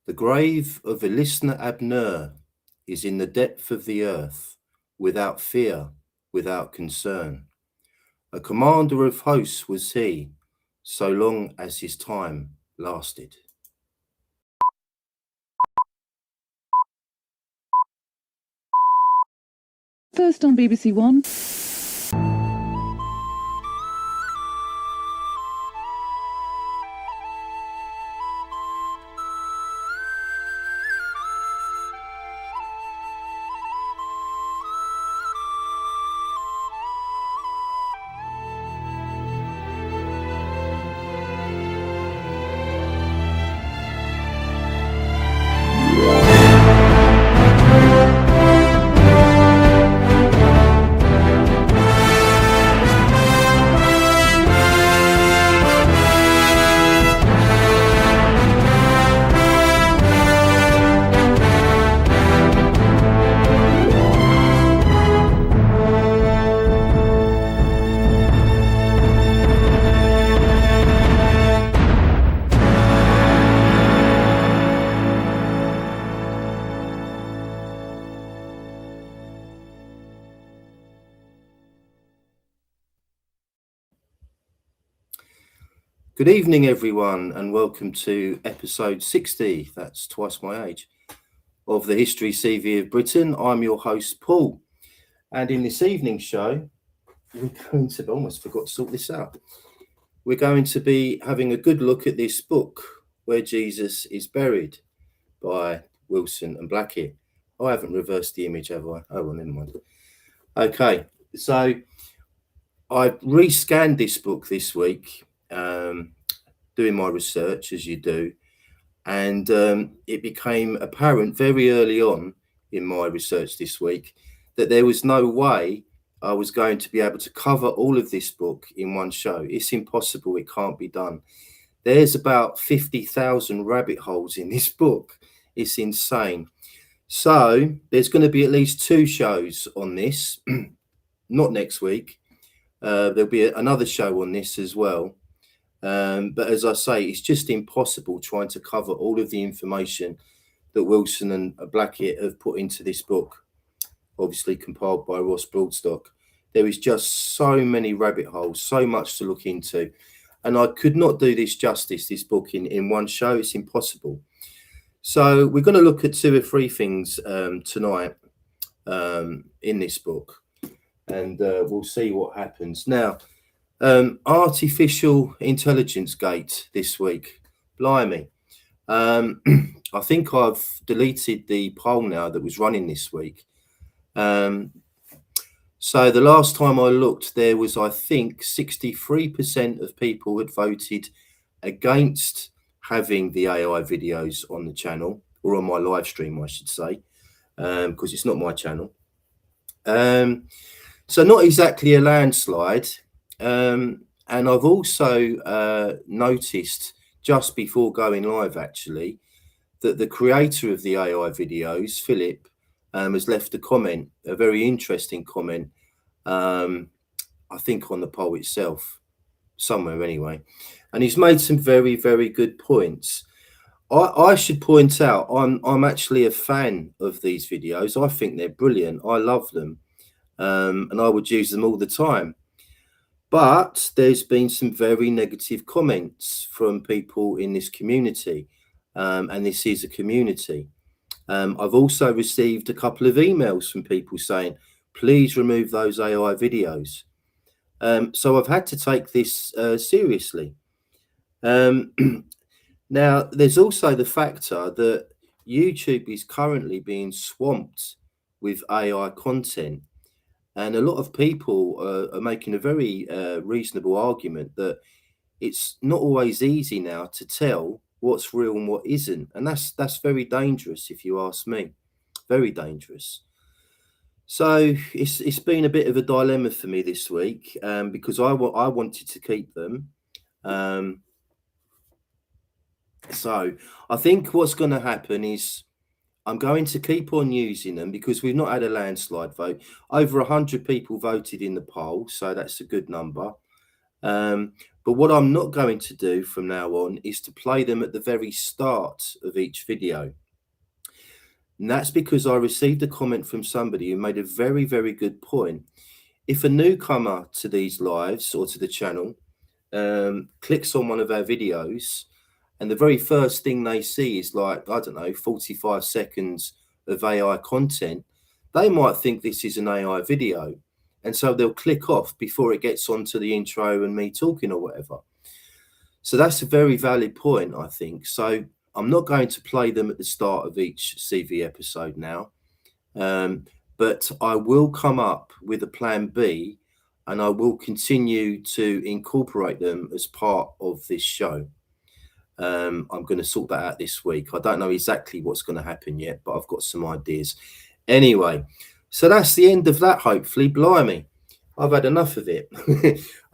The grave of a listener Abner is in the depth of the earth, without fear, without concern. A commander of hosts was he, so long as his time lasted. First on BBC One. Good evening, everyone, and welcome to episode 60, that's twice my age, of the History CV of Britain. I'm your host, Paul, and in this evening's show, we're going to, almost forgot to sort this out, we're going to be having a good look at this book, Where Jesus is Buried, by Wilson and Blackett. I haven't reversed the image, have I? Oh, well, never mind. Okay, so I rescanned this book this week, doing my research as you do, and it became apparent very early on in my research this week that there was no way I was going to be able to cover all of this book in one show. It's impossible. It can't be done. There's about 50,000 rabbit holes in this book. It's insane. So there's going to be at least two shows on this, not next week. There'll be another show on this as well. But as I say, it's just impossible trying to cover all of the information that Wilson and Blackett have put into this book, obviously compiled by Ross Broadstock. There is just so many rabbit holes, so much to look into. And I could not do this justice, this book, in one show. It's impossible. So we're going to look at two or three things tonight in this book. And we'll see what happens. Now, artificial intelligence gate this week. Blimey. I think I've deleted the poll now that was running this week. So the last time I looked, there was, I think, 63% of people had voted against having the AI videos on the channel, or on my live stream, I should say, because it's not my channel. So not exactly a landslide. And I've also noticed just before going live, actually, that the creator of the AI videos, Philip, has left a comment, a very interesting comment, I think on the poll itself, somewhere anyway. And he's made some very, very good points. I should point out, I'm actually a fan of these videos. I think they're brilliant. I love them. And I would use them all the time. But there's been some very negative comments from people in this community, and this is a community. I've also received a couple of emails from people saying, please remove those AI videos. So I've had to take this seriously. Now, there's also the factor that YouTube is currently being swamped with AI content. And a lot of people are making a very reasonable argument that it's not always easy now to tell what's real and what isn't. And that's very dangerous, if you ask me. Very dangerous. So it's been a bit of a dilemma for me this week, because I wanted to keep them. So I think what's going to happen is I'm going to keep on using them because we've not had a landslide vote. Over 100 people voted in the poll, so that's a good number. But what I'm not going to do from now on is to play them at the very start of each video. And that's because I received a comment from somebody who made a very, very good point. If a newcomer to these lives or to the channel clicks on one of our videos, and the very first thing they see is like, I don't know, 45 seconds of AI content, they might think this is an AI video. And so they'll click off before it gets onto the intro and me talking or whatever. So that's a very valid point, I think. So I'm not going to play them at the start of each CV episode now. But I will come up with a plan B, and I will continue to incorporate them as part of this show. I'm going to sort that out this week. I don't know exactly what's going to happen yet, but I've got some ideas. Anyway, so that's the end of that, hopefully. Blimey, I've had enough of it.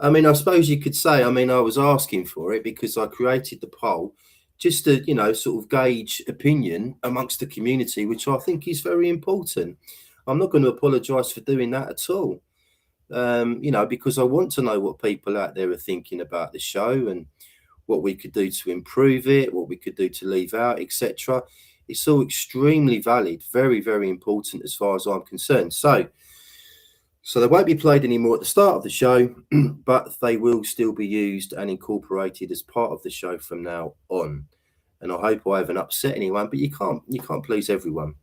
I mean, I suppose you could say, I mean, I was asking for it because I created the poll just to, you know, sort of gauge opinion amongst the community, which I think is very important. I'm not going to apologise for doing that at all, you know, because I want to know what people out there are thinking about the show and what we could do to improve it, what we could do to leave out, etc. It's all extremely valid, very, very important as far as I'm concerned. So they won't be played anymore at the start of the show, but they will still be used and incorporated as part of the show from now on. And I hope I haven't upset anyone, but you can't please everyone.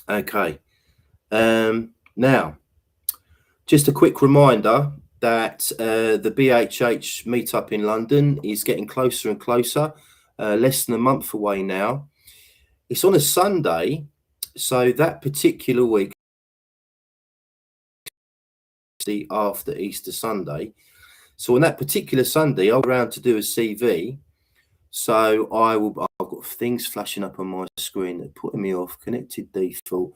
Okay. Now, just a quick reminder that the BHH meetup in London is getting closer and closer, less than a month away now. It's on a Sunday, so that particular week, after Easter Sunday. So on that particular Sunday, I'll go around to do a CV. So I've got things flashing up on my screen that are putting me off. Connected default.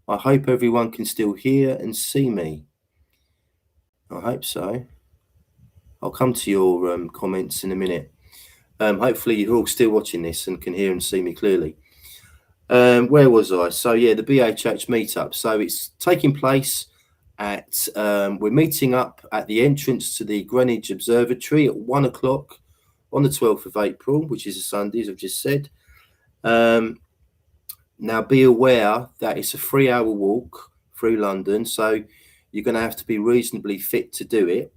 I hope everyone can still hear and see me. I hope so. I'll come to your comments in a minute. Hopefully you're all still watching this and can hear and see me clearly. Where was I? So yeah, the BHH meetup. So it's taking place at, we're meeting up at the entrance to the Greenwich Observatory at 1 o'clock on the 12th of April, which is a Sunday, as I've just said. Now be aware that it's a 3-hour walk through London, so you're going to have to be reasonably fit to do it.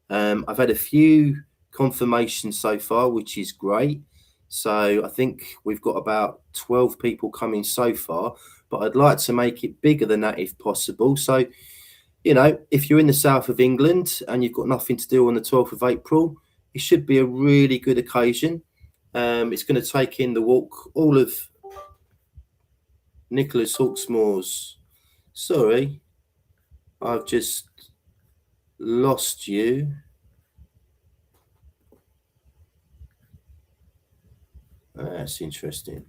I've had a few confirmations so far, which is great. So I think we've got about 12 people coming so far, but I'd like to make it bigger than that if possible. So, you know, if you're in the south of England and you've got nothing to do on the 12th of April, it should be a really good occasion. It's going to take in the walk all of Nicholas Hawksmoor's. Sorry, I've just lost you. That's interesting.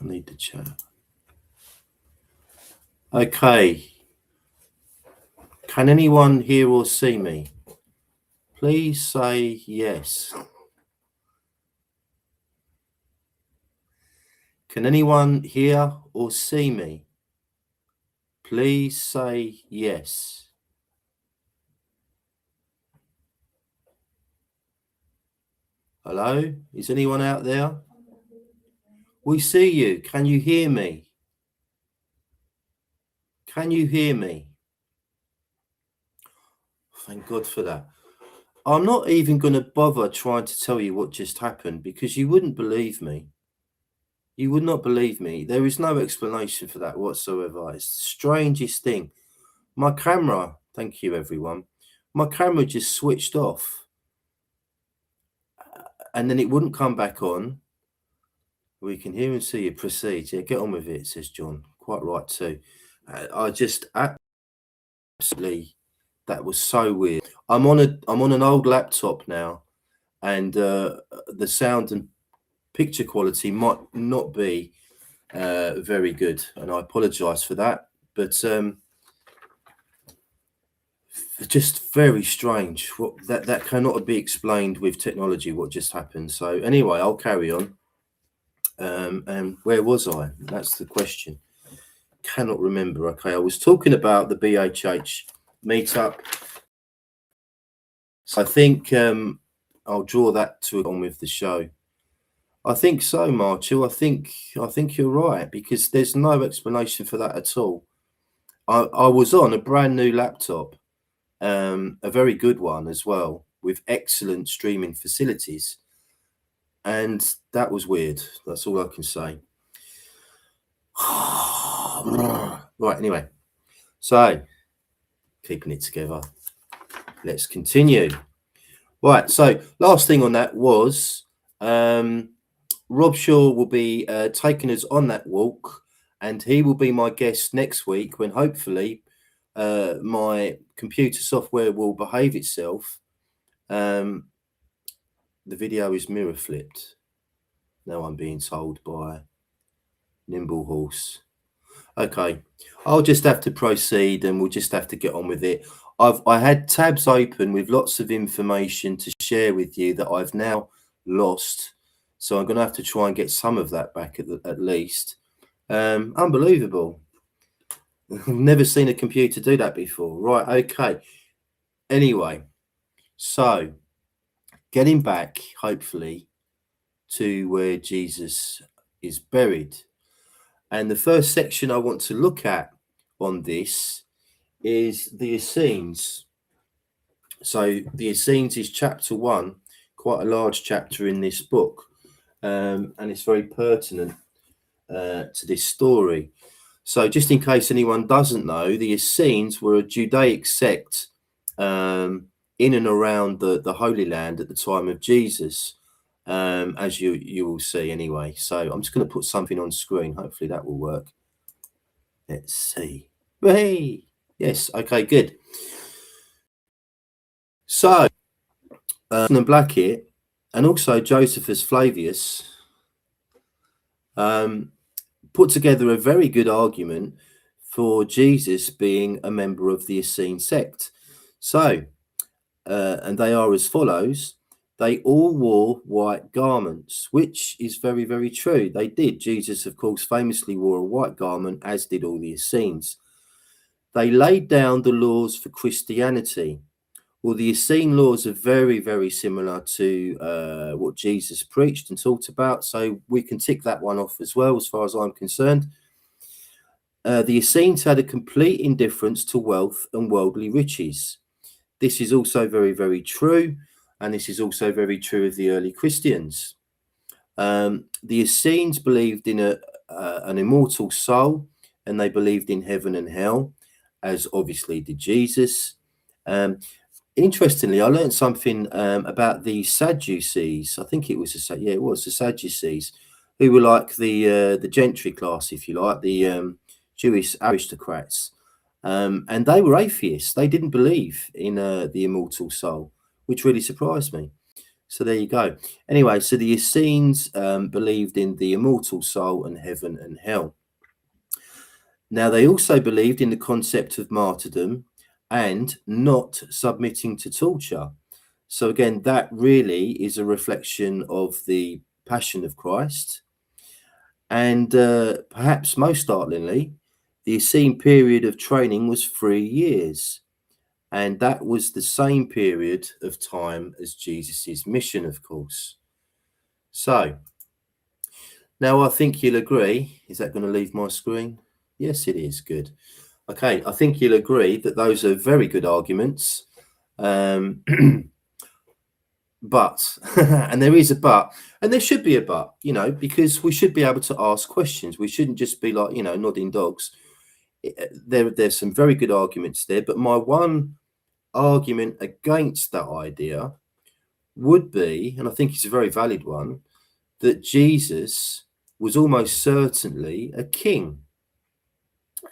need the chat. Okay. Can anyone hear or see me? Please say yes. Can anyone hear or see me? Please say yes. Hello? Is anyone out there? We see you. Can you hear me? Can you hear me? Thank God for that. I'm not even going to bother trying to tell you what just happened because you wouldn't believe me. You would not believe me. There is no explanation for that whatsoever. It's the strangest thing. My camera, thank you everyone, my camera just switched off and then it wouldn't come back on. We can hear and see you. Proceed. Yeah, get on with it, says John. Quite right too. I just absolutely, that was so weird. I'm on an old laptop now, and the sound and picture quality might not be very good, and I apologize for that, but just very strange. What that cannot be explained with technology, what just happened. So anyway, I'll carry on. And where was I? That's the question. Cannot remember. Okay, I was talking about the BHH meetup. So I think I'll draw that on with the show. I think so, Marshall. I think you're right, because there's no explanation for that at all. I was on a brand new laptop, a very good one as well, with excellent streaming facilities, and that was weird. That's all I can say. Right, anyway, so keeping it together. Let's continue. Right, so last thing on that was Rob Shaw will be taking us on that walk, and he will be my guest next week when hopefully my computer software will behave itself. The video is mirror flipped. Now I'm being told by Nimble Horse. Okay, I'll just have to proceed and we'll just have to get on with it. I had tabs open with lots of information to share with you that I've now lost. So I'm going to have to try and get some of that back at least. Unbelievable. I've never seen a computer do that before. Right, okay. Anyway, so getting back, hopefully, to where Jesus is buried. And the first section I want to look at on this is the Essenes. So the Essenes is chapter 1, quite a large chapter in this book, and it's very pertinent to this story. So just in case anyone doesn't know, the Essenes were a Judaic sect in and around the Holy Land at the time of Jesus, as you will see anyway. So I'm just going to put something on screen. Hopefully that will work. Let's see. Hey, yes, okay, good. So and Blackett and also Josephus Flavius put together a very good argument for Jesus being a member of the Essene sect. So, and they are as follows. They all wore white garments, which is very, very true. They did. Jesus, of course, famously wore a white garment, as did all the Essenes. They laid down the laws for Christianity. Well, the Essene laws are very, very similar to what Jesus preached and talked about. So we can tick that one off as well, as far as I'm concerned. The Essenes had a complete indifference to wealth and worldly riches. This is also very, very true. And this is also very true of the early Christians. The Essenes believed in an immortal soul, and they believed in heaven and hell, as obviously did Jesus. Interestingly, I learned something about the Sadducees. I think it was the Sadducees, who were like the gentry class, if you like, the Jewish aristocrats, and they were atheists. They didn't believe in the immortal soul, which really surprised me. So there you go. Anyway, so the Essenes believed in the immortal soul and heaven and hell. Now, they also believed in the concept of martyrdom and not submitting to torture. So again, that really is a reflection of the passion of Christ. And perhaps most startlingly, the Essene period of training was 3 years. And that was the same period of time as Jesus's mission, of course. So now I think you'll agree. Is that going to leave my screen? Yes, it is. Good. Okay, I think you'll agree that those are very good arguments. But, and there is a but, and there should be a but, you know, because we should be able to ask questions. We shouldn't just be like, you know, nodding dogs. There's some very good arguments there, but my one argument against that idea would be, and I think it's a very valid one, that Jesus was almost certainly a king.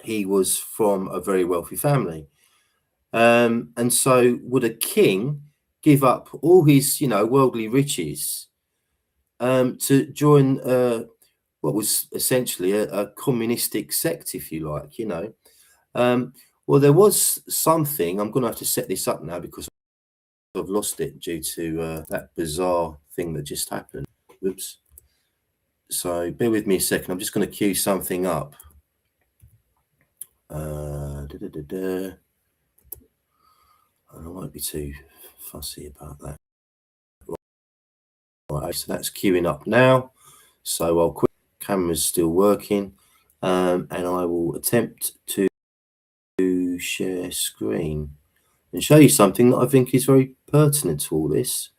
He was from a very wealthy family. And so would a king give up all his, you know, worldly riches to join what was essentially a communistic sect, if you like, you know? Well, there was something, I'm going to have to set this up now because I've lost it due to that bizarre thing that just happened. Oops. So bear with me a second. I'm just going to queue something up. I won't be too fussy about that. Right, so that's queuing up now. So I'll quit. Camera's still working, and I will attempt to share screen and show you something that I think is very pertinent to all this.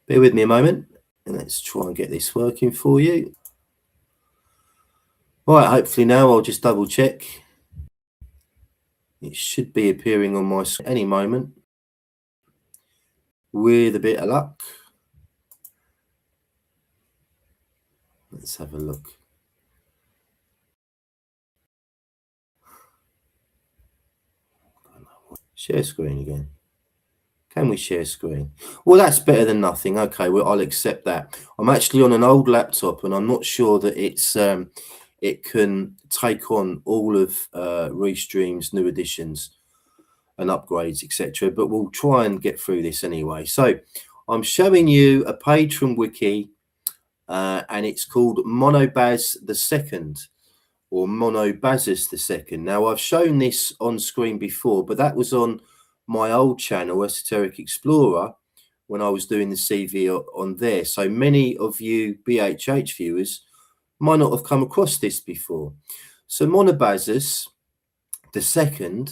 Bear with me a moment, and let's try and get this working for you. Right, hopefully now I'll just double check. It should be appearing on my screen any moment. With a bit of luck. Let's have a look. Share screen again. Can we share screen? Well, that's better than nothing. Okay, well, I'll accept that. I'm actually on an old laptop, and I'm not sure that it's it can take on all of Restream's new additions and upgrades, etc. But we'll try and get through this anyway. So I'm showing you a page from Wiki, and it's called Monobaz II, or Monobazus II. Now, I've shown this on screen before, but that was on my old channel, Esoteric Explorer, when I was doing the CV on there. So many of you BHH viewers might not have come across this before. So Monobazus II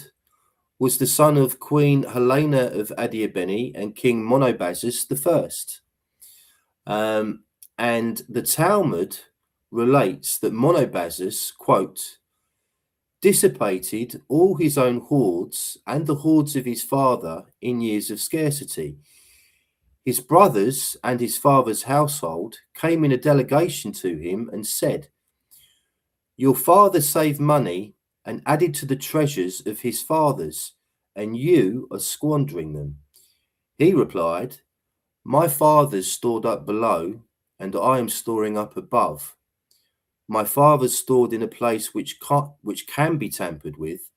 was the son of Queen Helena of Adiabene and King Monobazus I. And the Talmud relates that Monobazus, quote, dissipated all his own hoards and the hoards of his father in years of scarcity. His brothers and his father's household came in a delegation to him and said, your father saved money and added to the treasures of his fathers, and you are squandering them. He replied, my father's stored up below, and I am storing up above. My father's stored in a place which can be tampered with,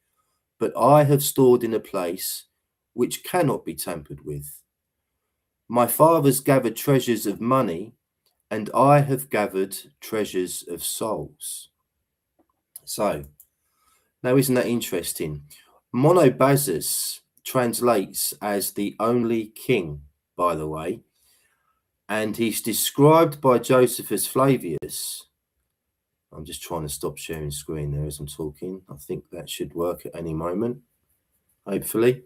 but I have stored in a place which cannot be tampered with. My father's gathered treasures of money, and I have gathered treasures of souls. So, now isn't that interesting? Monobazus translates as the only king, by the way, and he's described by Josephus Flavius. I'm just trying to stop sharing screen there as I'm talking. I think that should work at any moment, hopefully.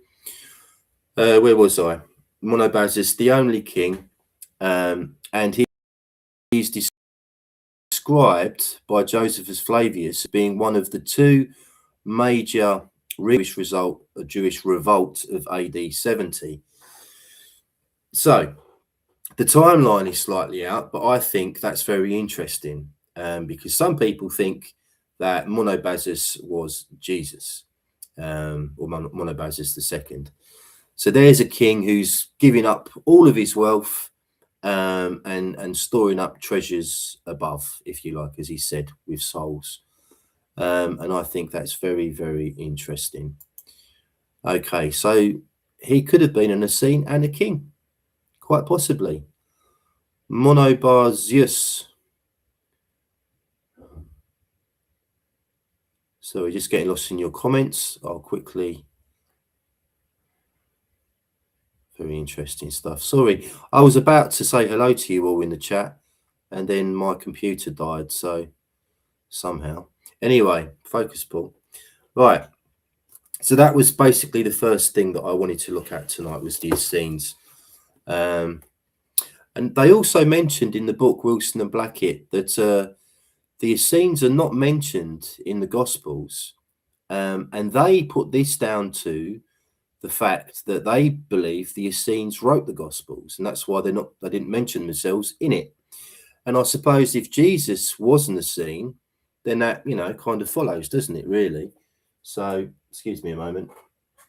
Where was I? Monobazus, the only king, and he's described by Josephus Flavius as being one of the two major Jewish revolt of AD 70. So the timeline is slightly out, but I think that's very interesting. Because some people think that Monobazus was Jesus, or Monobazus II. So there's a king who's giving up all of his wealth and storing up treasures above, if you like, as he said, with souls. And I think that's very, very interesting. Okay, so he could have been an Essene and a king, quite possibly. Monobar-Zeus. So we're just getting lost in your comments. I'll quickly. Very interesting stuff. Sorry, I was about to say hello to you all in the chat, and then my computer died. So somehow, anyway, focus, Paul. Right. So that was basically the first thing that I wanted to look at tonight was the Essenes. And they also mentioned in the book Wilson and Blackett that the Essenes are not mentioned in the Gospels, and they put this down to the fact that they believe the Essenes wrote the Gospels, and that's why they didn't mention themselves in it. And I suppose if Jesus was an Essene, then that kind of follows, doesn't it? Really. So excuse me a moment.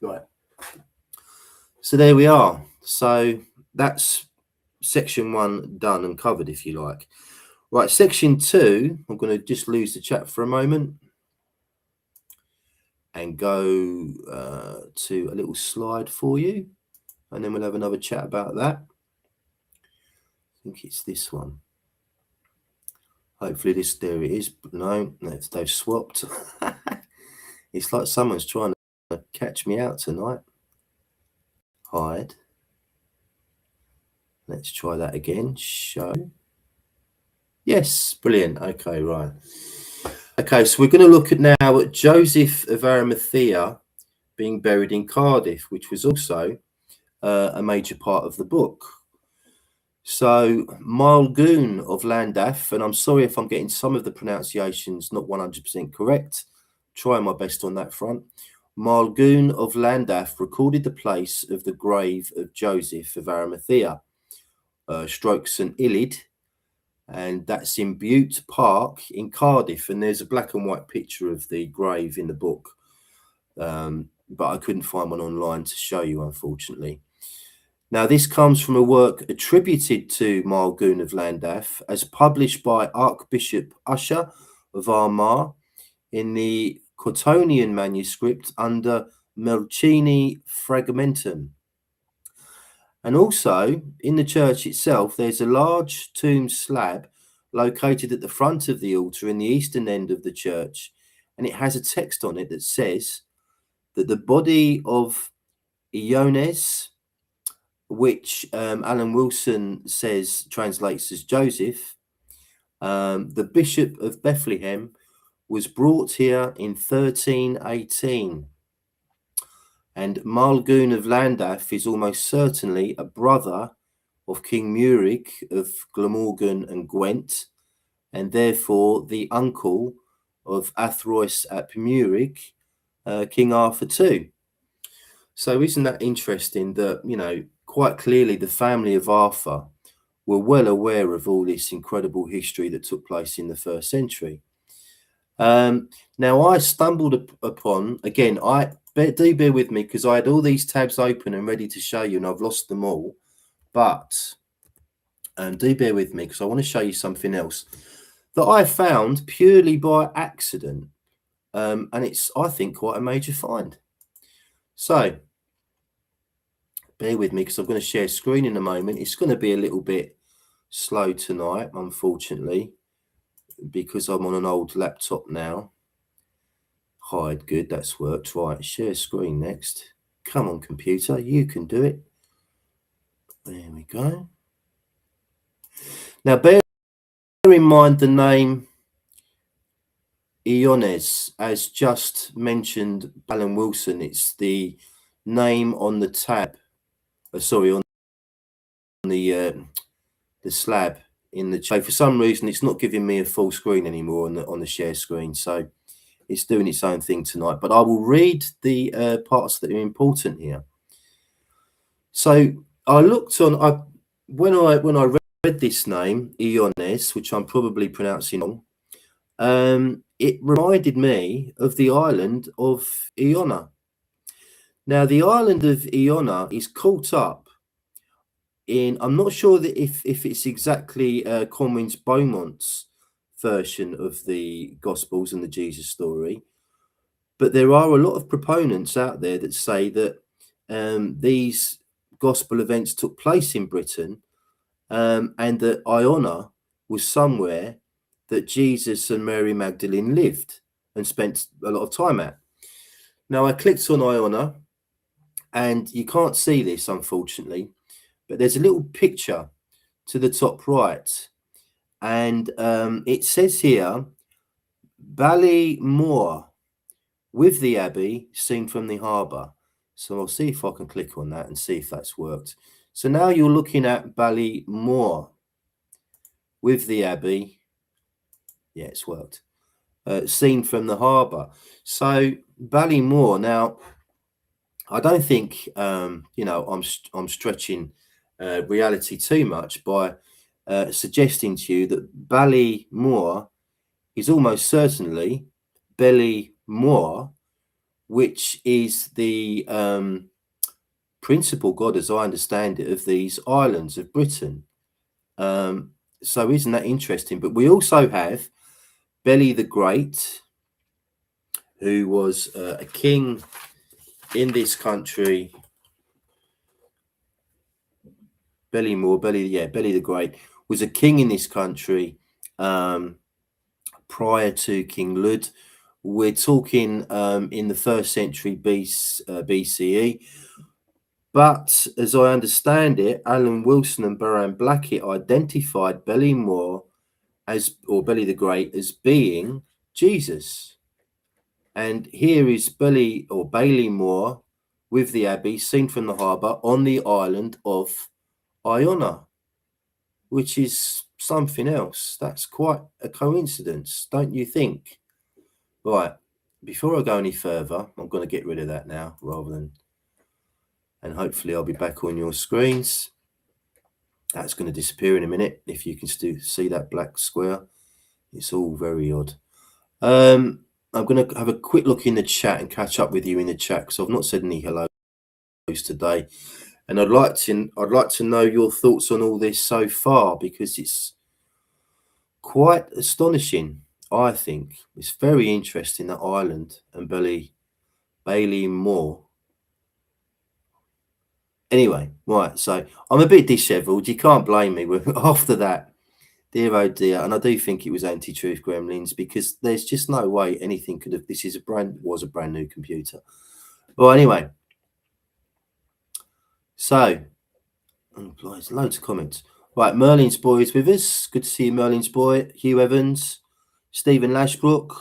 Right. So there we are. So that's section 1 done and covered, if you like. Right, section 2, I'm going to just lose the chat for a moment and go to a little slide for you, and then we'll have another chat about that. I think it's this one. Hopefully there it is. No, they've swapped. It's like someone's trying to catch me out tonight. Hide. Let's try that again. Show. Yes, brilliant. Okay, right. Okay, so we're going to look at now at Joseph of Arimathea being buried in Cardiff, which was also a major part of the book. So Maelgwn of Llandaff, and I'm sorry if I'm getting some of the pronunciations not 100% correct, trying my best on that front. Maelgwn of Llandaff recorded the place of the grave of Joseph of Arimathea, stroke St. Illid, and that's in Bute Park in Cardiff, and there's a black and white picture of the grave in the book, but I couldn't find one online to show you, unfortunately. Now, this comes from a work attributed to Maelgwn of Llandaff as published by Archbishop Usher of Armagh in the Cottonian manuscript under Melchini Fragmentum. And also, in the church itself, there's a large tomb slab located at the front of the altar in the eastern end of the church, and it has a text on it that says that the body of Essenes, which Alan Wilson says translates as Joseph, the Bishop of Bethlehem, was brought here in 1318. And Maelgwn of Llandaff is almost certainly a brother of King Murig of Glamorgan and Gwent, and therefore the uncle of Athrois ap Murig, King Arthur too. So isn't that interesting that, quite clearly the family of Arthur were well aware of all this incredible history that took place in the 1st century. Now I stumbled upon, again, do bear with me because I had all these tabs open and ready to show you and I've lost them all, but do bear with me because I want to show you something else that I found purely by accident, and it's, I think, quite a major find. So bear with me because I'm going to share screen in a moment. It's going to be a little bit slow tonight, unfortunately, because I'm on an old laptop now. Hide, good, that's worked. Right, share screen next. Come on, computer, you can do it. There we go. Now, bear in mind the name Essenes, as just mentioned Alan Wilson. It's the name on the tab, on the slab in the chat. For some reason, it's not giving me a full screen anymore on the share screen, so it's doing its own thing tonight. But I will read the parts that are important here. So I looked on. When I read this name Essenes, which I'm probably pronouncing wrong, it reminded me of the island of Iona. Now, the island of Iona is caught up in, I'm not sure that if it's exactly Corwin's Beaumont's version of the Gospels and the Jesus story, but there are a lot of proponents out there that say that these gospel events took place in Britain, and that Iona was somewhere that Jesus and Mary Magdalene lived and spent a lot of time at. Now, I clicked on Iona, and you can't see this, unfortunately, but there's a little picture to the top right, and it says here, Ballymore, with the Abbey seen from the harbour. So I'll see if I can click on that and see if that's worked. So now you're looking at Ballymore with the Abbey. Yeah, it's worked. Seen from the harbour. So Ballymore. Now, I don't think I'm stretching reality too much by suggesting to you that Ballymore is almost certainly Ballymore, which is the principal god, as I understand it, of these islands of Britain. So isn't that interesting? But we also have Beli the Great, who was a king in this country. Beli the Great was a king in this country prior to King Lud. We're talking in the 1st century BCE. But as I understand it, Alan Wilson and Baran Blackett identified Ballymore Beli the Great as being Jesus. And here is Ballymore with the Abbey seen from the harbour on the island of Iona, which is something else. That's quite a coincidence, don't you think? Right, before I go any further, I'm going to get rid of that now and hopefully I'll be back on your screens. That's going to disappear in a minute. If you can still see that black square, it's all very odd. I'm going to have a quick look in the chat and catch up with you in the chat, because I've not said any hellos today, and I'd like to know your thoughts on all this so far, because it's quite astonishing. I think it's very interesting, that island and Ballymore. Anyway, right, so I'm a bit dishevelled. You can't blame me after that. Dear oh dear, and I do think it was anti-truth gremlins, because there's just no way anything could have. This was a brand new computer. Well, anyway, so there's loads of comments. Right, Merlin's boy is with us. Good to see you, Merlin's boy. Hugh Evans, Stephen Lashbrook.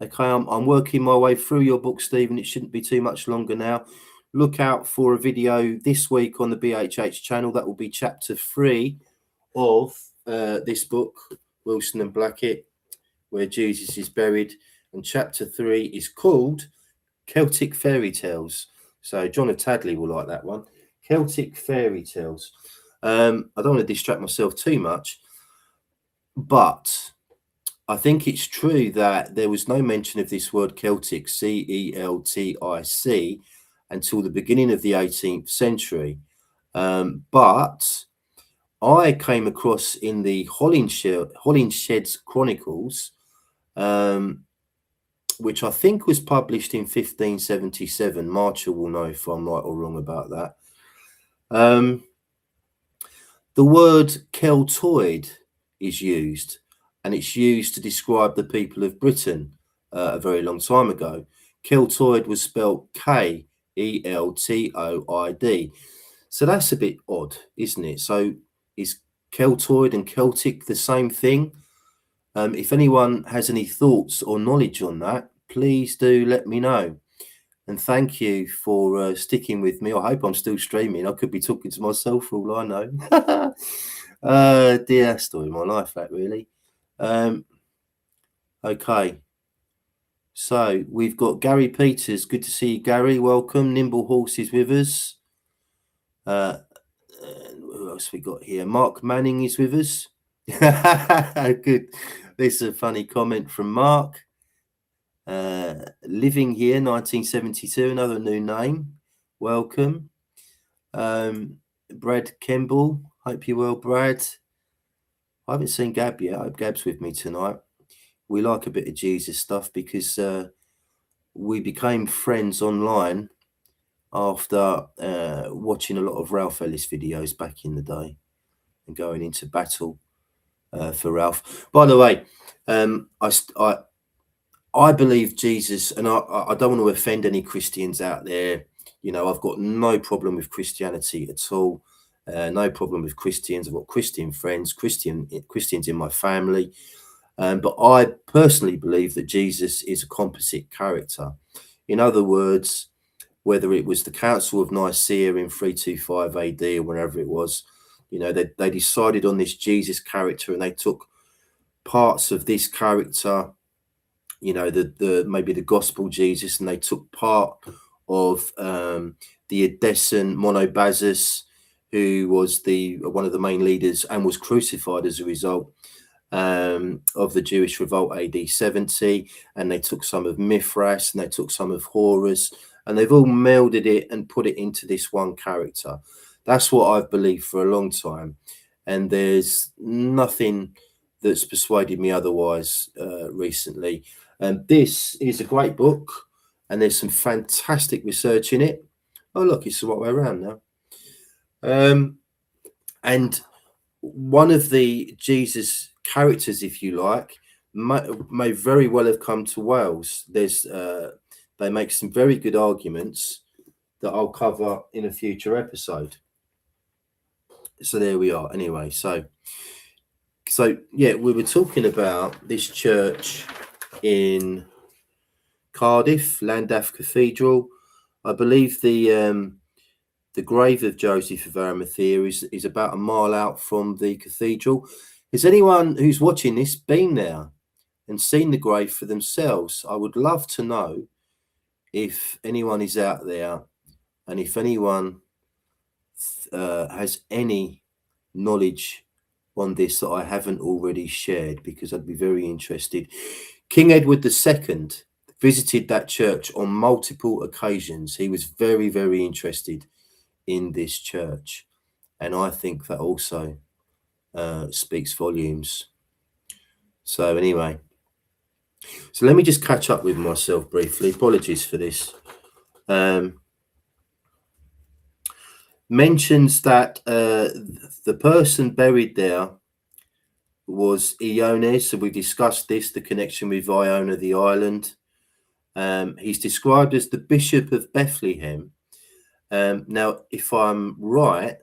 Okay, I'm working my way through your book, Stephen. It shouldn't be too much longer now. Look out for a video this week on the BHH channel. That will be chapter 3 of this book, Wilson and Blackett, where Jesus is buried. And chapter 3 is called Celtic Fairy Tales. So John of Tadley will like that one. Celtic Fairy Tales. I don't want to distract myself too much, but I think it's true that there was no mention of this word Celtic, Celtic, until the beginning of the 18th century. But I came across in the Holinshed's Chronicles, which I think was published in 1577. Marshall will know if I'm right or wrong about that. The word Celtoid is used, and it's used to describe the people of Britain a very long time ago. Celtoid was spelled Keltoid. So that's a bit odd, isn't it? So is Celtoid and Celtic the same thing? If anyone has any thoughts or knowledge on that, please do let me know. And thank you for sticking with me. I hope I'm still streaming. I could be talking to myself for all I know. Dear story of my life, that really. Okay. So we've got Gary Peters. Good to see you, Gary. Welcome. Nimble Horse is with us. Who else we got here? Mark Manning is with us. Good. This is a funny comment from Mark. Living here, 1972, another new name. welcome. Brad Kimball, hope you're well, Brad. I haven't seen Gab yet. I hope Gab's with me tonight. We like a bit of Jesus stuff because we became friends online after watching a lot of Ralph Ellis videos back in the day and going into battle for Ralph. By the way, I believe Jesus, and I don't want to offend any Christians out there. You know, I've got no problem with Christianity at all. No problem with Christians. I've got Christian friends, Christians in my family. But I personally believe that Jesus is a composite character. In other words, whether it was the Council of Nicaea in 325 AD or wherever it was, you know, they decided on this Jesus character and they took parts of this character, you know, the maybe the gospel Jesus, and they took part of the Edessan Monobazus, who was one of the main leaders and was crucified as a result of the Jewish revolt AD 70, and they took some of Mithras and they took some of Horus, and they've all melded it and put it into this one character. That's what I've believed for a long time, and there's nothing that's persuaded me otherwise recently. And this is a great book, and there's some fantastic research in it. Oh, look, it's the right way around now. And one of the Jesus characters, if you like, may very well have come to Wales. They make some very good arguments that I'll cover in a future episode. So there we are. Anyway, so yeah, we were talking about this church in Cardiff, Llandaff Cathedral. I believe the grave of Joseph of Arimathea is about a mile out from the cathedral. Has anyone who's watching this been there and seen the grave for themselves? I would love to know if anyone is out there, and if anyone has any knowledge on this that I haven't already shared, because I'd be very interested. King Edward II visited that church on multiple occasions. He was very, very interested in this church, and I think that also speaks volumes. So anyway, so let me just catch up with myself briefly. Apologies for this. Mentions that the person buried there was Iones, so we discussed this, the connection with Iona, the island. He's described as the Bishop of Bethlehem. Now, if I'm right,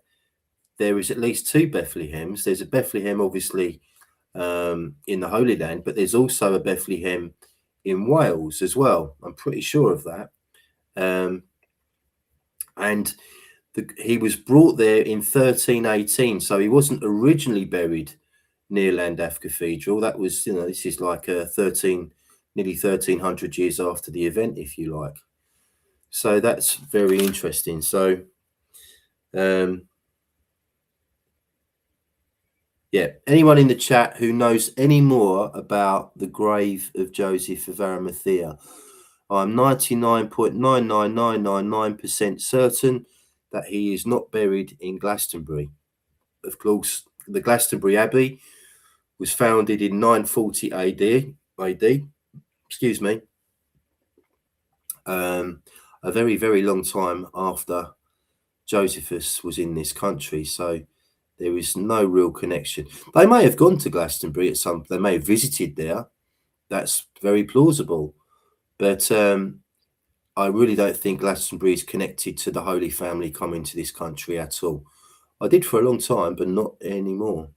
there is at least two Bethlehems. There's a Bethlehem, obviously, in the Holy Land, but there's also a Bethlehem in Wales as well. I'm pretty sure of that. And he was brought there in 1318, so he wasn't originally buried near Llandaff Cathedral. That was, you know, this is like nearly 1300 years after the event, if you like. So that's very interesting. So, yeah, anyone in the chat who knows any more about the grave of Joseph of Arimathea, I'm 99.99999% certain that he is not buried in Glastonbury. Of course, the Glastonbury Abbey was founded in 940 AD. Excuse me. A very, very long time after Josephus was in this country, so there is no real connection. They may have gone to Glastonbury they may have visited there. That's very plausible, but I really don't think Glastonbury is connected to the Holy Family coming to this country at all. I did for a long time, but not anymore.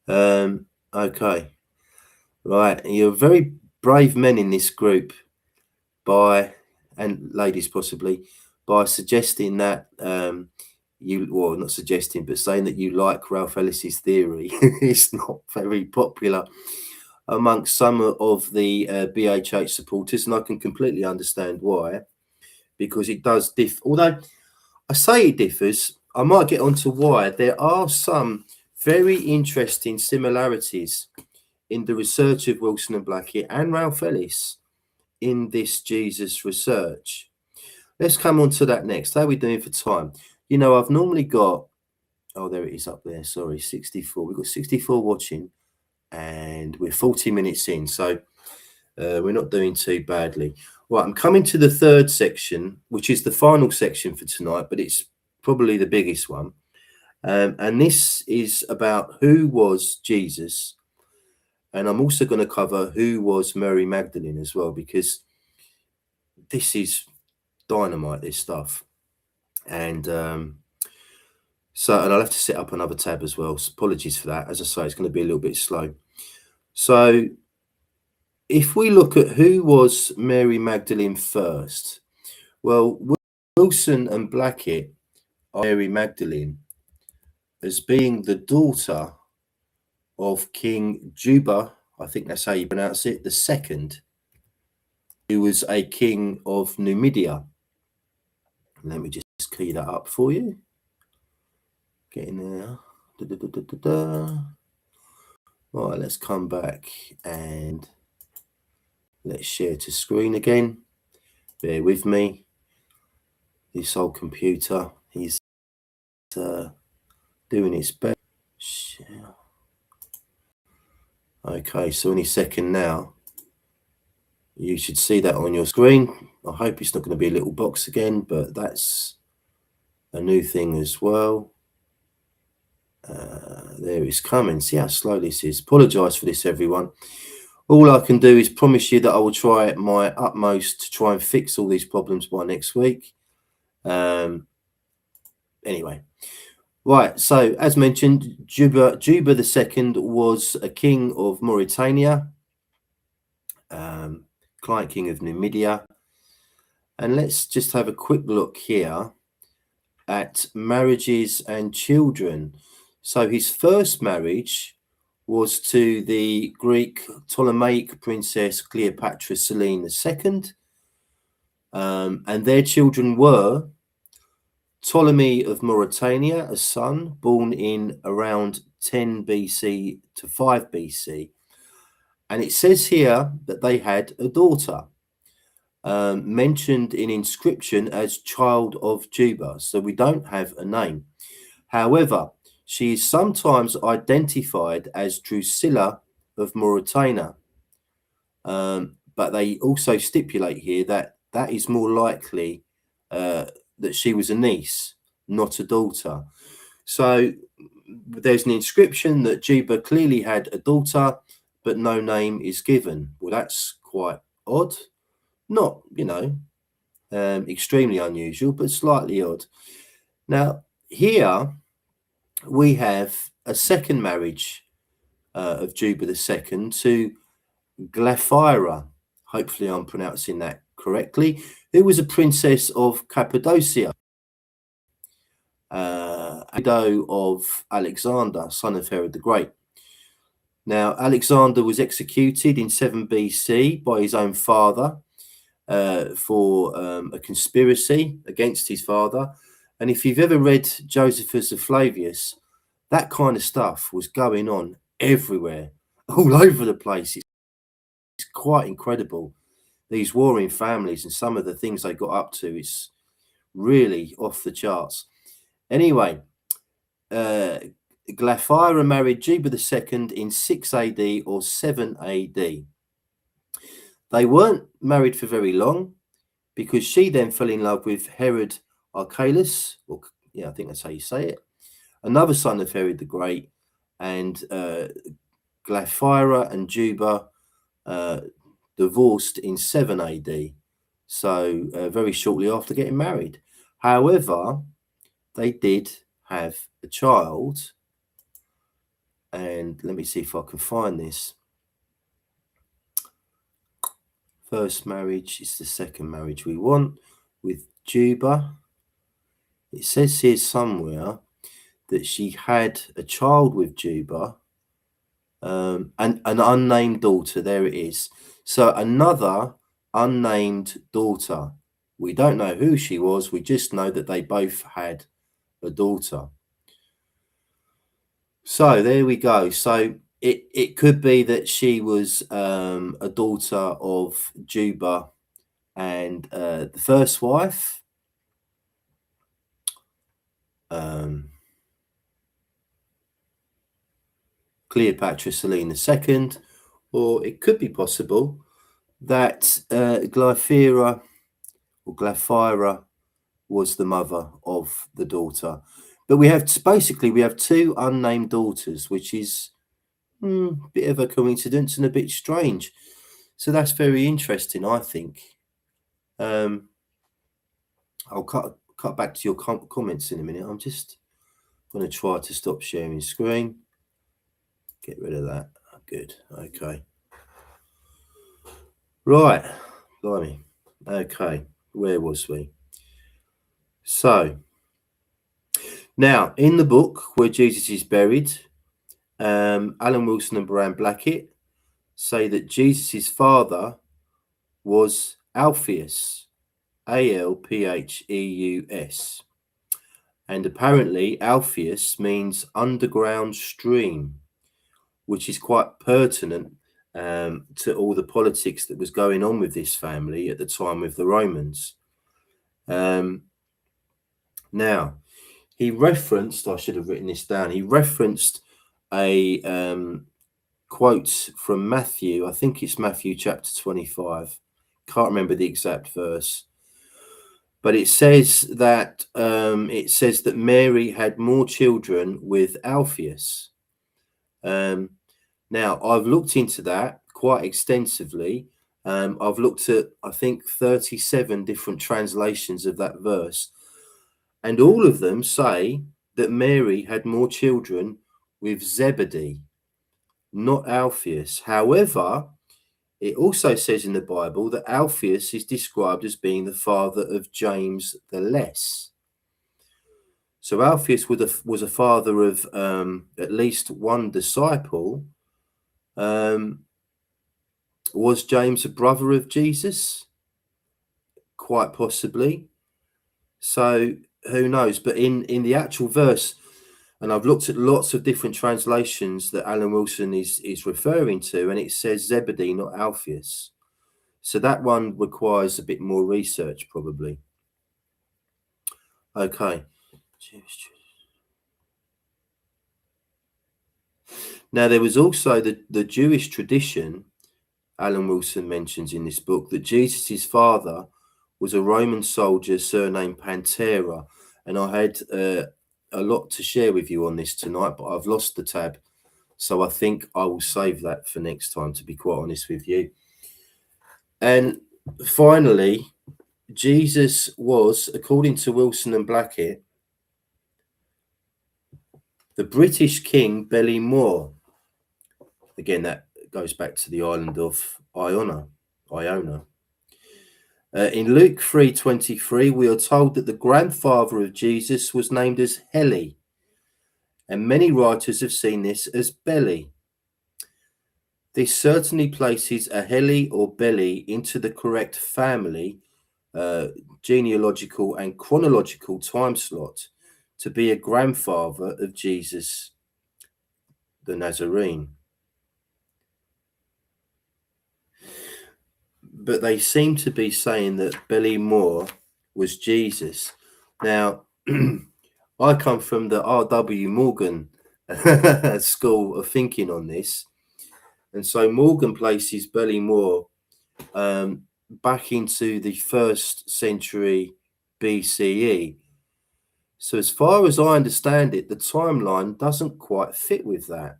Okay, right. You're very brave men in this group, and ladies possibly, by suggesting that not suggesting, but saying that you like Ralph Ellis's theory. It's not very popular amongst some of the BHH supporters, and I can completely understand why, because it does differ. Although I say it differs, I might get onto why. There are some very interesting similarities in the research of Wilson and Blackett and Ralph Ellis in this Jesus research. let's come on to that next. How are we doing for time? You know, I've normally got, oh, there it is up there. Sorry, 64. We've got 64 watching and we're 40 minutes in. So we're not doing too badly. Right, I'm coming to the third section, which is the final section for tonight, but it's probably the biggest one. And this is about who was Jesus. And I'm also going to cover who was Mary Magdalene as well, because this is dynamite, this stuff. And and I'll have to set up another tab as well. So apologies for that. As I say, it's going to be a little bit slow. So if we look at who was Mary Magdalene first, well, Wilson and Blackett are Mary Magdalene as being the daughter of King Juba, I think that's how you pronounce it, the second, who was a king of Numidia. Let me just key that up for you. Get in there. All right, let's come back and let's share to screen again. Bear with me. This old computer is doing its best. Share. Okay, so any second now, you should see that on your screen. I hope it's not going to be a little box again, but that's a new thing as well. There it's coming. See how slow this is. Apologise for this, everyone. All I can do is promise you that I will try my utmost to try and fix all these problems by next week. Anyway, right. So as mentioned, Juba II was a king of Mauritania, client king of Numidia. And let's just have a quick look here at marriages and children. So his first marriage was to the Greek Ptolemaic princess Cleopatra Selene II. And their children were Ptolemy of Mauritania, a son born in around 10 BC to 5 BC. And it says here that they had a daughter, mentioned in inscription as child of Juba. So we don't have a name. However, she is sometimes identified as Drusilla of Mauritania. But they also stipulate here that that is more likely that she was a niece, not a daughter. So there's an inscription that Juba clearly had a daughter, but no name is given. Well, that's quite odd. Not, extremely unusual, but slightly odd. Now, here we have a second marriage of Juba II to Glaphyra. Hopefully I'm pronouncing that correctly. Who was a princess of Cappadocia, widow of Alexander, son of Herod the Great. Now, Alexander was executed in 7 BC by his own father for a conspiracy against his father. And if you've ever read Josephus of Flavius, that kind of stuff was going on everywhere, all over the place. It's quite incredible. These warring families and some of the things they got up to, it's really off the charts. Anyway, Glaphyra married Juba II in 6 AD or 7 AD. They weren't married for very long because she then fell in love with Herod Archelaus, or I think that's how you say it, another son of Herod the Great, and Glaphyra and Juba divorced in 7 AD, so very shortly after getting married. However, they did have a child, and let me see if I can find this. First marriage is the second marriage we want with Juba. It says here somewhere that she had a child with Juba, and an unnamed daughter. There it is. So another unnamed daughter. We don't know who she was. We just know that they both had a daughter. So there we go. So it could be that she was a daughter of Juba and the first wife, Cleopatra Selene II, or it could be possible that Glyphira or Glaphyra was the mother of the daughter. But we have two unnamed daughters, which is a bit of a coincidence and a bit strange. So that's very interesting, I think. I'll cut back to your comments in a minute. I'm just going to try to stop sharing screen. Get rid of that. Good. Okay. Right. Blimey. Okay. Where was we? So now in the book where Jesus is buried, Alan Wilson and Brian Blackett say that Jesus's father was Alpheus, Alpheus, and apparently Alpheus means underground stream, which is quite pertinent to all the politics that was going on with this family at the time with the Romans. Now, he referenced, I should have written this down, he referenced a quote from Matthew, I think it's Matthew chapter 25, can't remember the exact verse, but it says that Mary had more children with Alpheus. Now, I've looked into that quite extensively. I've looked at, I think, 37 different translations of that verse, and all of them say that Mary had more children with Zebedee, not Alpheus. However, it also says in the Bible that Alpheus is described as being the father of James the Less. So Alpheus was a father of at least one disciple. Was James a brother of Jesus? Quite possibly. So who knows? But in the actual verse, and I've looked at lots of different translations that Alan Wilson is referring to, and it says Zebedee, not Alpheus. So that one requires a bit more research, probably. Okay. Now, there was also the Jewish tradition, Alan Wilson mentions in this book, that Jesus's father was a Roman soldier surnamed Pantera. And I had a lot to share with you on this tonight, but I've lost the tab. So I think I will save that for next time, to be quite honest with you. And finally, Jesus was, according to Wilson and Blackett, the British King Ballymore. Again, that goes back to the island of Iona. In Luke 3:23, we are told that the grandfather of Jesus was named as Heli, and many writers have seen this as Belly. This certainly places a Heli or Belly into the correct family, genealogical and chronological time slot to be a grandfather of Jesus the Nazarene. But they seem to be saying that Ballymore was Jesus. Now, I come from the R.W. Morgan school of thinking on this. And so Morgan places Ballymore back into the 1st century BCE. So as far as I understand it, the timeline doesn't quite fit with that.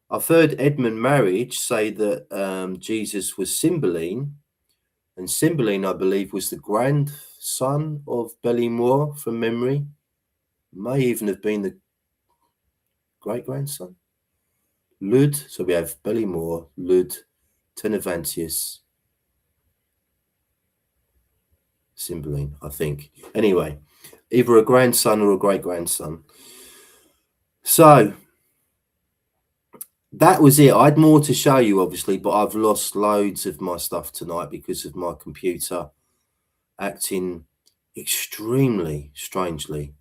I've heard Edmund Marriage say that Jesus was Cymbeline, and Cymbeline, I believe, was the grandson of Ballymore from memory. May even have been the great-grandson. Lud, so we have Ballymore, Lud, Tenevantius, Cymbeline, I think. Anyway, either a grandson or a great-grandson. So that was it. I had more to show you, obviously, but I've lost loads of my stuff tonight because of my computer acting extremely strangely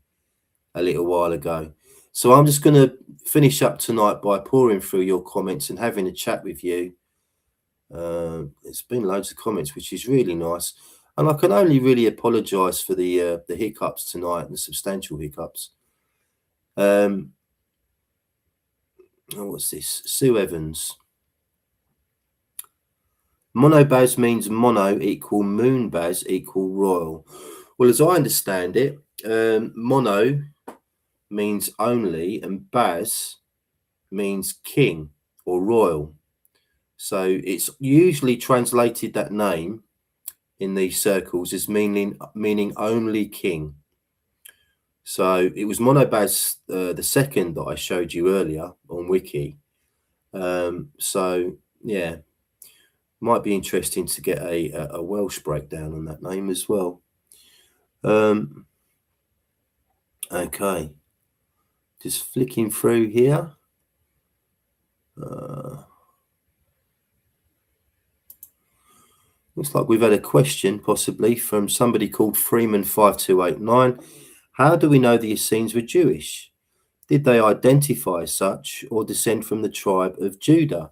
a little while ago. So I'm just going to finish up tonight by pouring through your comments and having a chat with you. It's been loads of comments, which is really nice. And I can only really apologise for the hiccups tonight and the substantial hiccups. What's this? Sue Evans. Monobaz means mono equal moonbaz equal royal. Well, as I understand it, mono means only and baz means king or royal. So it's usually translated, that name in these circles, as meaning only king. So it was Monobaz the second that I showed you earlier on Wiki. So yeah, might be interesting to get a Welsh breakdown on that name as well. Okay, just flicking through here. Looks like we've had a question possibly from somebody called Freeman5289. How do we know the Essenes were Jewish? Did they identify as such or descend from the tribe of Judah?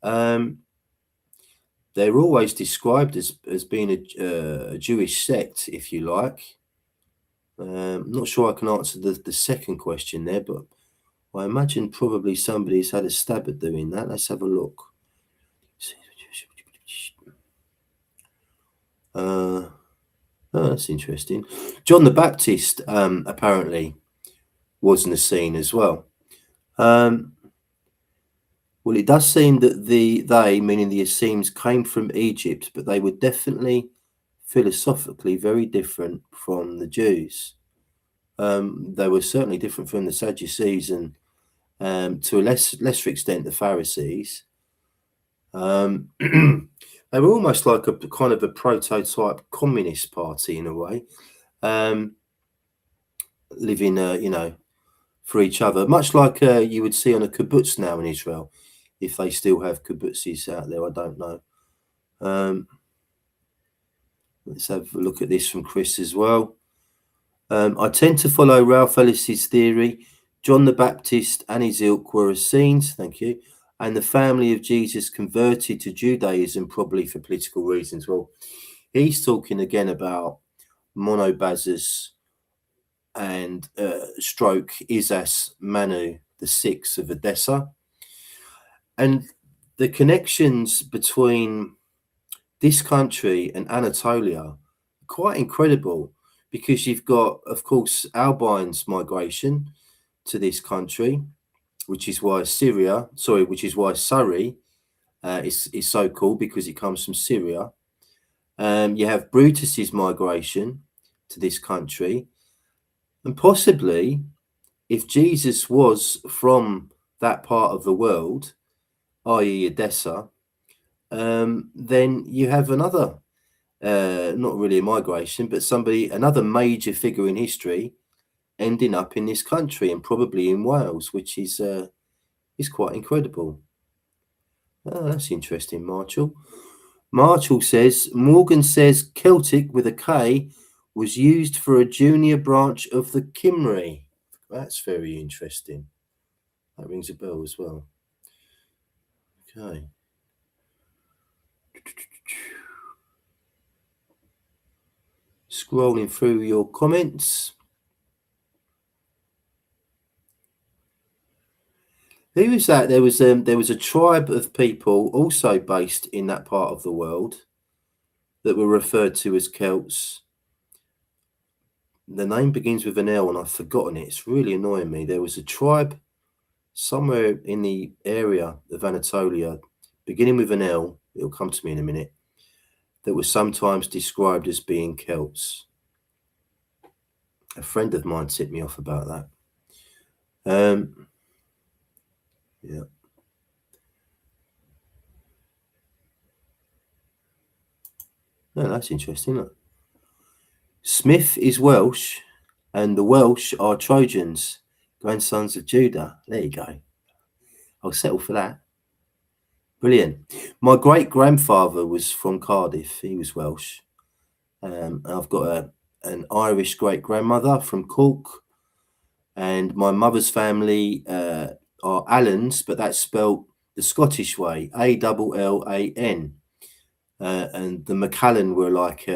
They're always described as being a Jewish sect, if you like. I'm not sure I can answer the second question there, but I imagine probably somebody's had a stab at doing that. Let's have a look. Oh, that's interesting. John the Baptist apparently was an Essene as well. Well, it does seem that they, meaning the Essenes, came from Egypt, but they were definitely philosophically very different from the Jews. They were certainly different from the Sadducees and to a lesser extent the Pharisees. They were almost like a kind of a prototype communist party in a way, living, for each other, much like you would see on a kibbutz now in Israel. If they still have kibbutzes out there, I don't know. Let's have a look at this from Chris as well. I tend to follow Ralph Ellis's theory. John the Baptist and his ilk were Essenes, thank you, and the family of Jesus converted to Judaism probably for political reasons. Well, he's talking again about Monobazes and stroke Isas Manu, the six of Edessa. And the connections between this country and Anatolia are quite incredible, because you've got, of course, Albines migration to this country, which is why Surrey is so called, because it comes from Syria. You have Brutus's migration to this country, and possibly if Jesus was from that part of the world, i.e. Edessa, then you have another, not really a migration, but another major figure in history ending up in this country, and probably in Wales, which is quite incredible. Oh, that's interesting, Marshall. Marshall says, Morgan says Celtic with a K was used for a junior branch of the Cymry. That's very interesting. That rings a bell as well. Okay. Scrolling through your comments. Who was that? There was a tribe of people also based in that part of the world that were referred to as Celts. The name begins with an L and I've forgotten it. It's really annoying me. There was a tribe somewhere in the area of Anatolia beginning with an L. It'll come to me in a minute. That was sometimes described as being Celts. A friend of mine tipped me off about that. Yeah. No, that's interesting. Look. Smith is Welsh, and the Welsh are Trojans, grandsons of Judah. There you go. I'll settle for that. Brilliant. My great-grandfather was from Cardiff. He was Welsh. I've got an Irish great-grandmother from Cork, and my mother's family are Allans, but that's spelled the Scottish way, Allan. and the Macallan were like,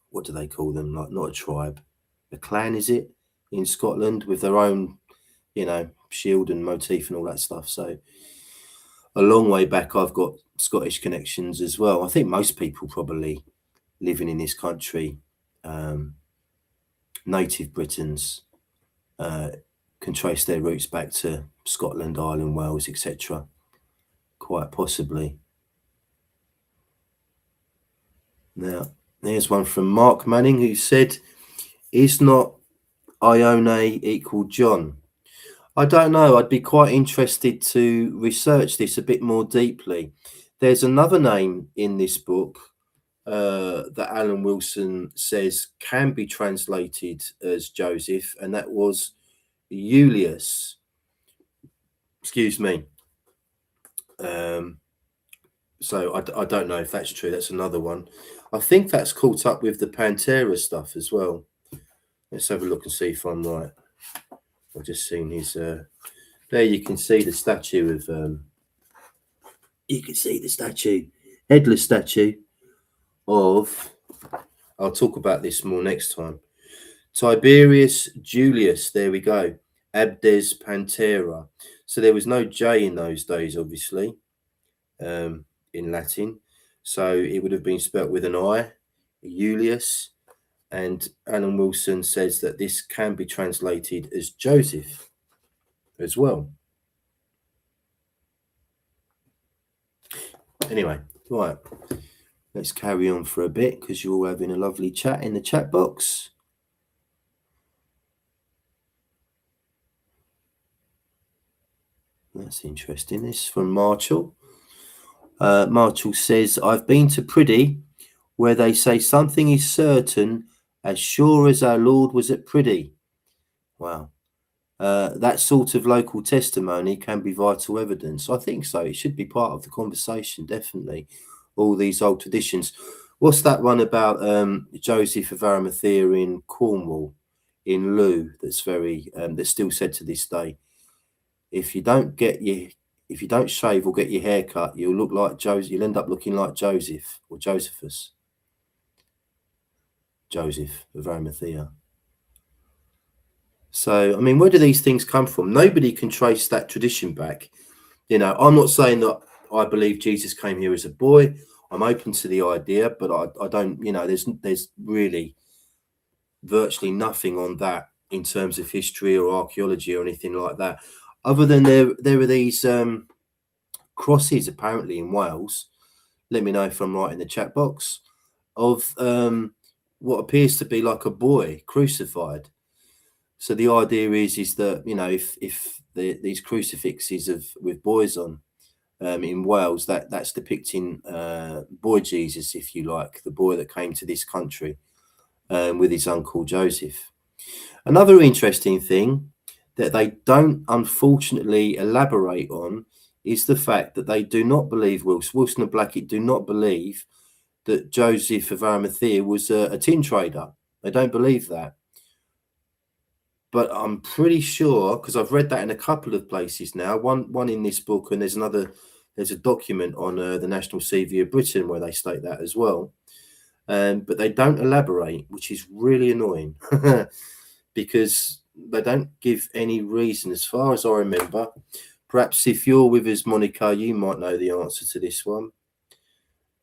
what do they call them? Like, not a tribe, a clan, is it, in Scotland, with their own, shield and motif and all that stuff. So a long way back, I've got Scottish connections as well. I think most people probably living in this country, native Britons, can trace their roots back to Scotland, Ireland, Wales, etc. Quite possibly. Now, there's one from Mark Manning, who said, is not Ione equal John? I don't know. I'd be quite interested to research this a bit more deeply. There's another name in this book that Alan Wilson says can be translated as Joseph, and that was Julius. Excuse me. So I don't know if that's true. That's another one. I think that's caught up with the Pantera stuff as well. Let's have a look and see if I'm right. I've just seen his. There you can see the statue of. You can see the statue, headless statue of. I'll talk about this more next time. Tiberius Julius. There we go. Abdes Pantera. So there was no J in those days, obviously, in Latin. So it would have been spelt with an I, Julius. And Alan Wilson says that this can be translated as Joseph as well. Anyway, right, let's carry on for a bit because you're all having a lovely chat in the chat box. That's interesting. This is from Marshall. Marshall says, I've been to Priddy, where they say something is certain as sure as our Lord was at Priddy. Wow. That sort of local testimony can be vital evidence. I think so. It should be part of the conversation, definitely. All these old traditions. What's that one about Joseph of Arimathea in Cornwall, in Lou? That's very that's still said to this day. If you don't shave or get your hair cut, you'll look like Joseph. You'll end up looking like Joseph or Josephus. Joseph of Arimathea. So, I mean, where do these things come from? Nobody can trace that tradition back. I'm not saying that I believe Jesus came here as a boy. I'm open to the idea, but I don't, there's really virtually nothing on that in terms of history or archaeology or anything like that. Other than there are these crosses apparently in Wales. Let me know if I'm right in the chat box, of what appears to be like a boy crucified. So the idea is that, if these crucifixes with boys on in Wales, that's depicting boy Jesus, if you like, the boy that came to this country with his uncle Joseph. Another interesting thing that they don't unfortunately elaborate on is the fact that they do not believe, Wilson and Blackett do not believe that Joseph of Arimathea was a tin trader. They don't believe that. But I'm pretty sure, because I've read that in a couple of places now, one in this book, and there's a document on the National CV of Britain where they state that as well. But they don't elaborate, which is really annoying because they don't give any reason, as far as I remember. Perhaps if you're with us, Monica, you might know the answer to this one.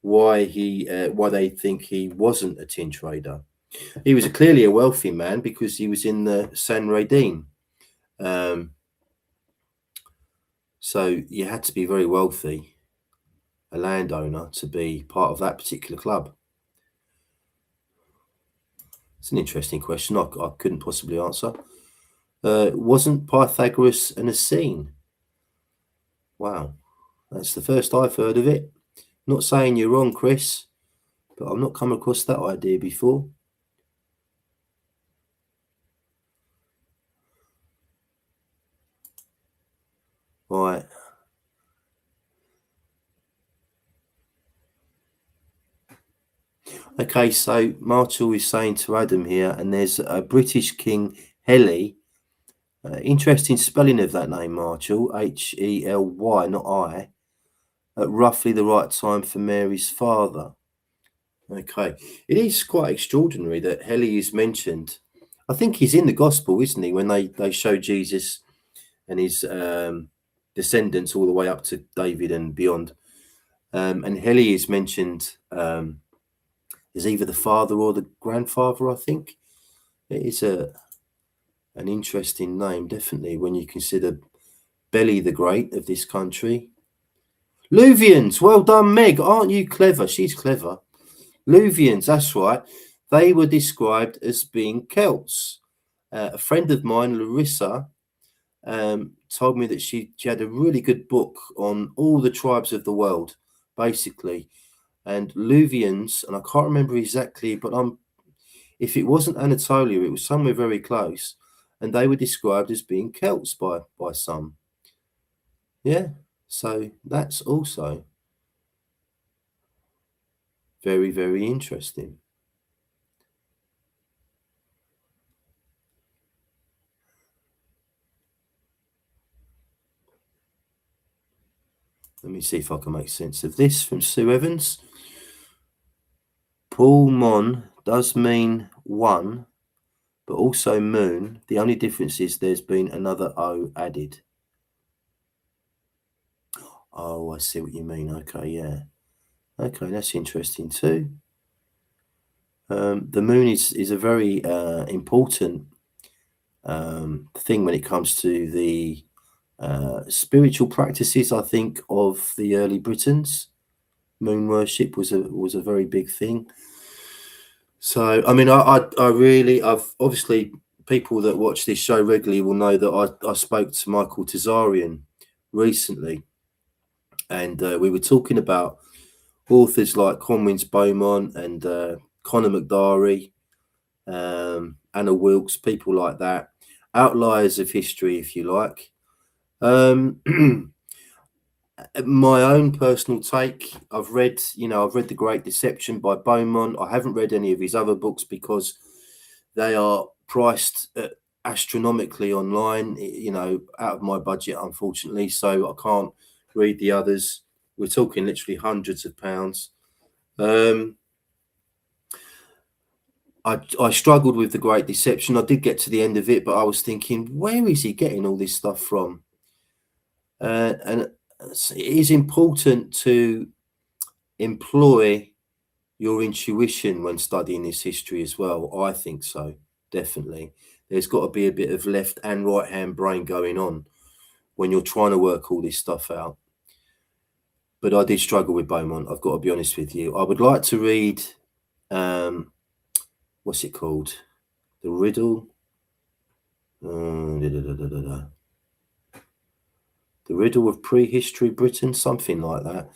Why they think he wasn't a tin trader. He was clearly a wealthy man because he was in the Sanhedrin. So you had to be very wealthy, a landowner, to be part of that particular club. It's an interesting question. I couldn't possibly answer. Wasn't Pythagoras an Essene? Wow, that's the first I've heard of it. Not saying you're wrong, Chris, but I've not come across that idea before. Right. Okay, so Marshall is saying to Adam here, and there's a British king, Heli. Interesting spelling of that name, Marshall. Hely, not I. at roughly the right time for Mary's father. Okay, it is quite extraordinary that Heli is mentioned. I think he's in the gospel, isn't he, when they show Jesus and his descendants all the way up to David and beyond. And Heli is mentioned as either the father or the grandfather, I think. It is an interesting name, definitely, when you consider Belly the Great of this country. Luvians, well done, Meg. Aren't you clever? She's clever. Luvians, that's right. They were described as being Celts. A friend of mine, Larissa, told me that she had a really good book on all the tribes of the world, basically. And Luvians, and I can't remember exactly, but if it wasn't Anatolia, it was somewhere very close. And they were described as being Celts by some. Yeah, so that's also very, very interesting. Let me see if I can make sense of this from Sue Evans. Paul Mon does mean one, but also moon. The only difference is there's been another O added. Oh, I see what you mean. Okay, yeah. Okay, that's interesting too. The moon is a very important thing when it comes to the spiritual practices, I think, of the early Britons. Moon worship was a very big thing. So, I mean, I've obviously, people that watch this show regularly will know that I spoke to Michael Tazarian recently, and we were talking about authors like Conwins Beaumont and Conor McDarry, Anna Wilkes, people like that, outliers of history, if you like. My own personal take, I've read The Great Deception by Beaumont. I haven't read any of his other books because they are priced astronomically online, out of my budget, unfortunately. So I can't read the others. We're talking literally hundreds of pounds. I struggled with The Great Deception. I did get to the end of it, but I was thinking, where is he getting all this stuff from? And it is important to employ your intuition when studying this history as well. I think so, definitely. There's got to be a bit of left and right hand brain going on when you're trying to work all this stuff out. But I did struggle with Beaumont, I've got to be honest with you. I would like to read, what's it called? The Riddle. The Riddle of Prehistory Britain, something like that.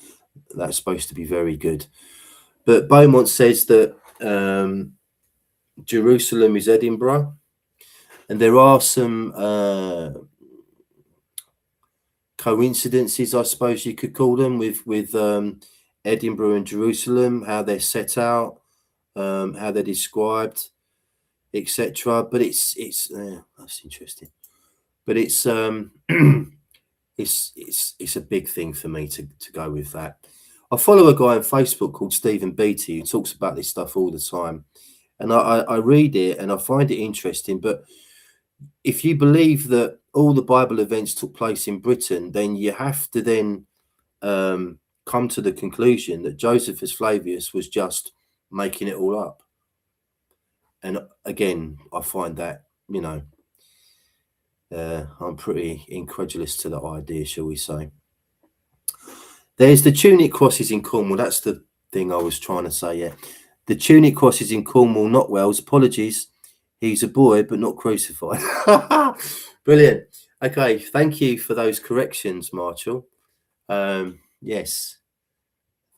That's supposed to be very good. But Beaumont says that Jerusalem is Edinburgh, and there are some coincidences, I suppose you could call them, with Edinburgh and Jerusalem, how they're set out, how they're described, etc. But it's that's interesting. But it's it's a big thing for me to go with that. I follow a guy on Facebook called Stephen Beattie who talks about this stuff all the time, and I read it and I find it interesting. But if you believe that all the Bible events took place in Britain, then you have to then come to the conclusion that Josephus Flavius was just making it all up. And again, I find that, I'm pretty incredulous to that idea, shall we say. There's the tunic crosses in Cornwall. That's the thing I was trying to say, yeah. The tunic crosses in Cornwall, not Wales. Apologies. He's a boy, but not crucified. Brilliant. Okay, thank you for those corrections, Marshall. Yes,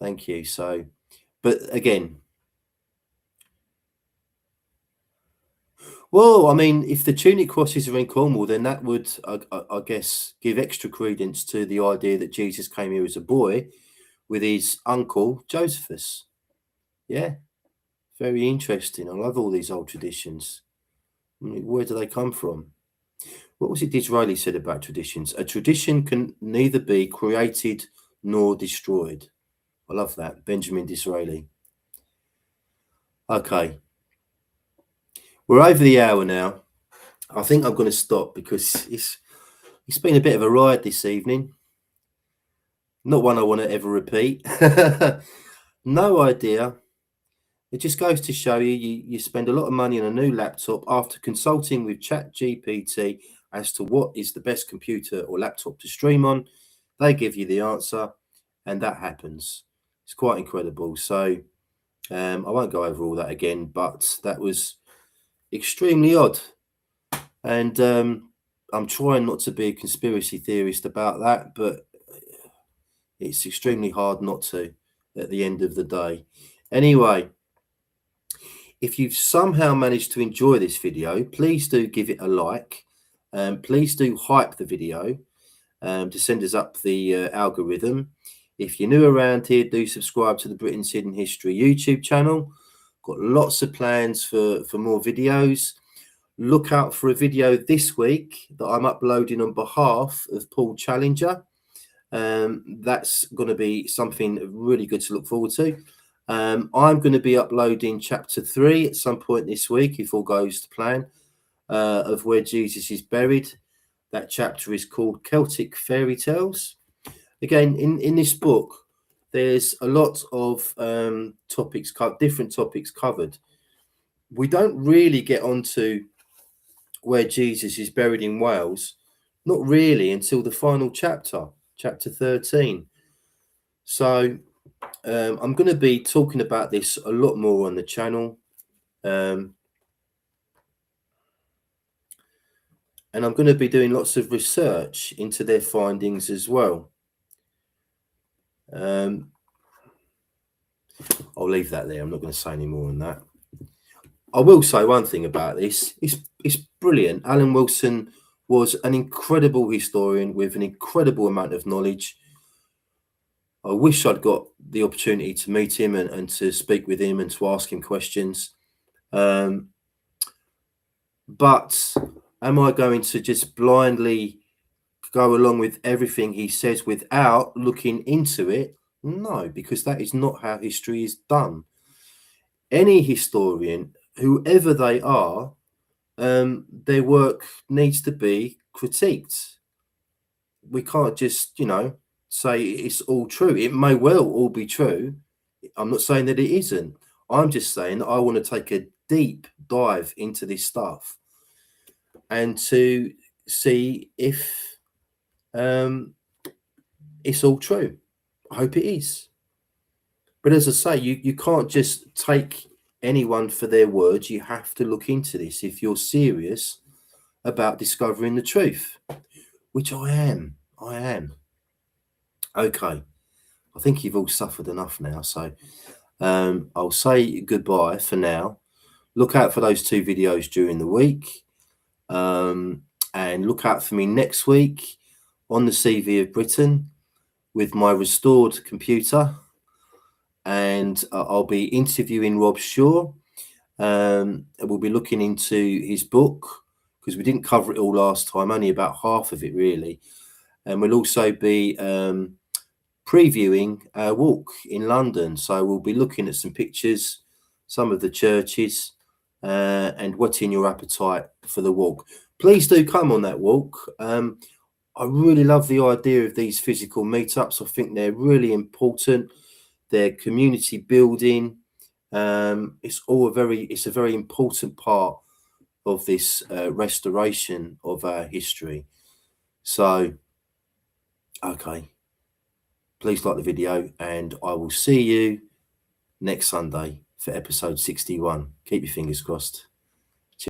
thank you. So, but again, well, I mean, if the tunic crosses are in Cornwall, then that would, I guess, give extra credence to the idea that Jesus came here as a boy with his uncle, Josephus. Yeah, very interesting. I love all these old traditions. I mean, where do they come from? What was it Disraeli said about traditions? A tradition can neither be created nor destroyed. I love that. Benjamin Disraeli. Okay. We're over the hour now. I think I'm going to stop because it's been a bit of a ride this evening. Not one I want to ever repeat. No idea. It just goes to show you spend a lot of money on a new laptop after consulting with ChatGPT as to what is the best computer or laptop to stream on. They give you the answer, and that happens. It's quite incredible. So I won't go over all that again, but that was extremely odd. And I'm trying not to be a conspiracy theorist about that, but it's extremely hard not to at the end of the day. Anyway, if you've somehow managed to enjoy this video, please do give it a like. Please do hype the video to send us up the algorithm. If you're new around here, do subscribe to the Britain's Hidden History YouTube channel. Got lots of plans for more videos. Look out for a video this week that I'm uploading on behalf of Paul Challenger. That's going to be something really good to look forward to. I'm going to be uploading chapter 3 at some point this week, if all goes to plan, of where Jesus is buried. That chapter is called Celtic Fairy Tales. Again, in this book, there's a lot of topics, different topics covered. We don't really get onto where Jesus is buried in Wales, not really until the final chapter, chapter 13. So I'm going to be talking about this a lot more on the channel. And I'm going to be doing lots of research into their findings as well. I'll leave that there. I'm not going to say any more on that. I will say one thing about this. It's brilliant. Alan Wilson was an incredible historian with an incredible amount of knowledge. I wish I'd got the opportunity to meet him and to speak with him and to ask him questions. But am I going to just blindly go along with everything he says without looking into it? No, because that is not how history is done. Any historian, whoever they are, their work needs to be critiqued. We can't just, say it's all true. It may well all be true. I'm not saying that it isn't. I'm just saying that I want to take a deep dive into this stuff and to see if it's all true. I hope it is. But as I say, you can't just take anyone for their words. You have to look into this if you're serious about discovering the truth, which I am. Okay, I think you've all suffered enough now, so I'll say goodbye for now. Look out for those 2 videos during the week, and look out for me next week on the CV of Britain with my restored computer, and I'll be interviewing Rob Shaw. We'll be looking into his book because we didn't cover it all last time, only about half of it really. And we'll also be previewing our walk in London. So we'll be looking at some pictures, some of the churches, and whetting your appetite for the walk. Please do come on that walk. I really love the idea of these physical meetups. I think they're really important. They're community building. It's a very important part of this restoration of our history. So, okay, please like the video, and I will see you next Sunday for episode 61. Keep your fingers crossed.